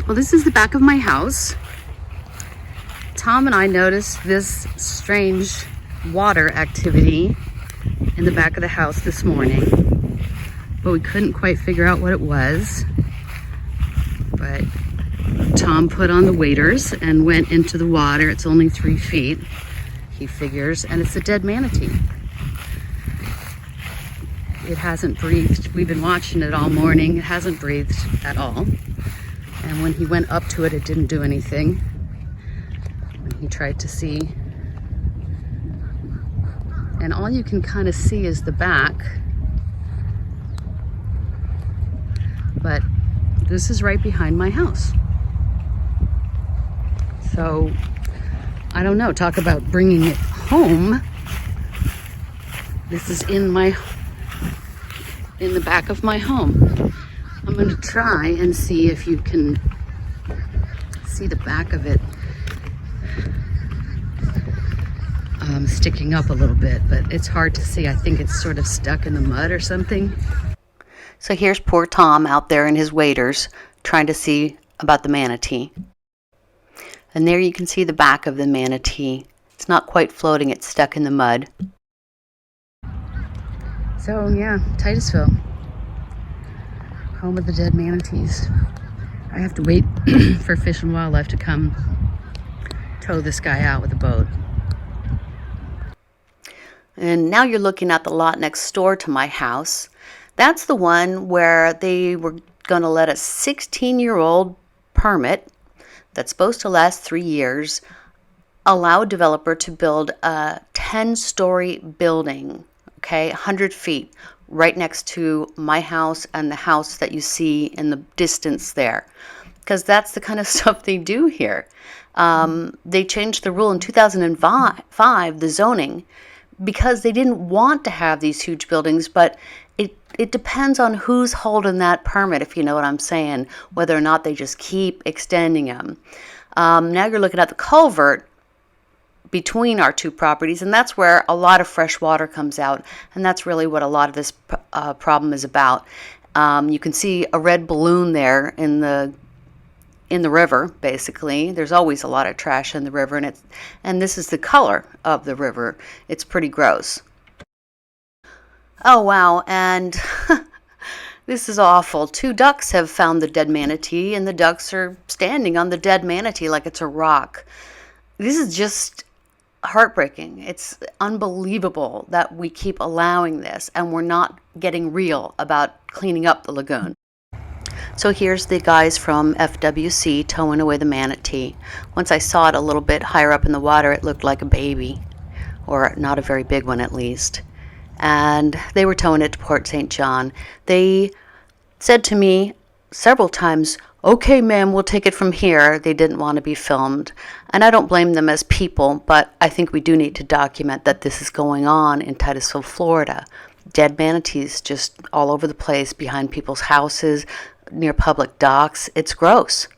Well, this is the back of my house. Tom and I noticed this strange water activity in the back of the house this morning, but we couldn't quite figure out what it was. But Tom put on the waders and went into the water. It's only 3 feet, he figures, and it's a dead manatee. It hasn't breathed. We've been watching it all morning. It hasn't breathed at all. And when he went up to it, it didn't do anything. When he tried to see, and all you can kind of see is the back. But this is right behind my house. So, I don't know, talk about bringing it home. This is in the back of my home. I'm going to try and see if you can see the back of it sticking up a little bit, but it's hard to see. I think it's sort of stuck in the mud or something. So here's poor Tom out there in his waders trying to see about the manatee. And there you can see the back of the manatee. It's not quite floating, it's stuck in the mud. So yeah, Titusville, home of the dead manatees. I have to wait for Fish and Wildlife to come tow this guy out with a boat. And now you're looking at the lot next door to my house. That's the one where they were going to let a 16-year-old permit that's supposed to last 3 years allow a developer to build a 10-story building, okay, 100 feet, right next to my house and the house that you see in the distance there. Because that's the kind of stuff they do here. They changed the rule in 2005, the zoning, because they didn't want to have these huge buildings, but it depends on who's holding that permit, if you know what I'm saying, whether or not they just keep extending them. Now you're looking at the culvert between our two properties, and that's where a lot of fresh water comes out, and that's really what a lot of this problem is about. You can see a red balloon there in the river. Basically, there's always a lot of trash in the river, and this is the color of the river. It's pretty gross. Oh wow, and this is awful. 2 ducks have found the dead manatee, and the ducks are standing on the dead manatee like it's a rock. This is just heartbreaking. It's unbelievable that we keep allowing this, and we're not getting real about cleaning up the lagoon. So here's the guys from FWC towing away the manatee. Once I saw it a little bit higher up in the water, it looked like a baby, or not a very big one at least. And they were towing it to Port St. John. They said to me several times, "Okay, ma'am, we'll take it from here." They didn't want to be filmed. And I don't blame them as people, but I think we do need to document that this is going on in Titusville, Florida. Dead manatees just all over the place, behind people's houses, near public docks. It's gross.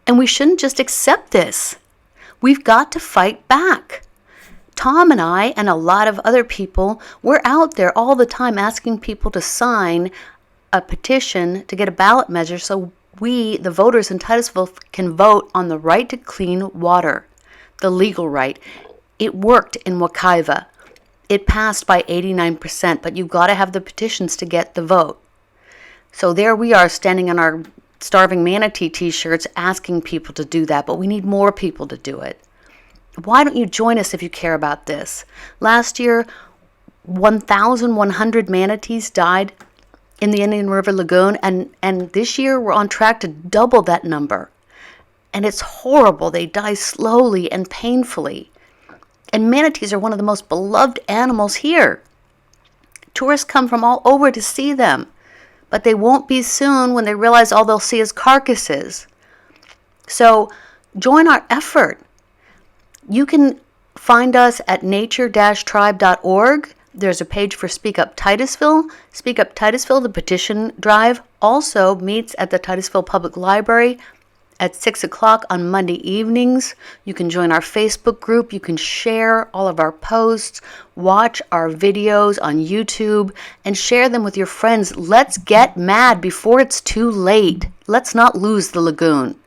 And we shouldn't just accept this. We've got to fight back. Tom and I and a lot of other people, we're out there all the time asking people to sign a petition to get a ballot measure so we, the voters in Titusville, can vote on the right to clean water, the legal right. It worked in Wekiva. It passed by 89%, but you've got to have the petitions to get the vote. So there we are standing on our Starving Manatee t-shirts asking people to do that, but we need more people to do it. Why don't you join us if you care about this? Last year, 1,100 manatees died in the Indian River Lagoon, and this year we're on track to double that number. And it's horrible. They die slowly and painfully. And manatees are one of the most beloved animals here. Tourists come from all over to see them, but they won't be soon when they realize all they'll see is carcasses. So join our effort. You can find us at nature-tribe.org. There's a page for Speak Up Titusville. Speak Up Titusville, the petition drive, also meets at the Titusville Public Library at 6 o'clock on Monday evenings. You can join our Facebook group. You can share all of our posts, watch our videos on YouTube, and share them with your friends. Let's get mad before it's too late. Let's not lose the lagoon.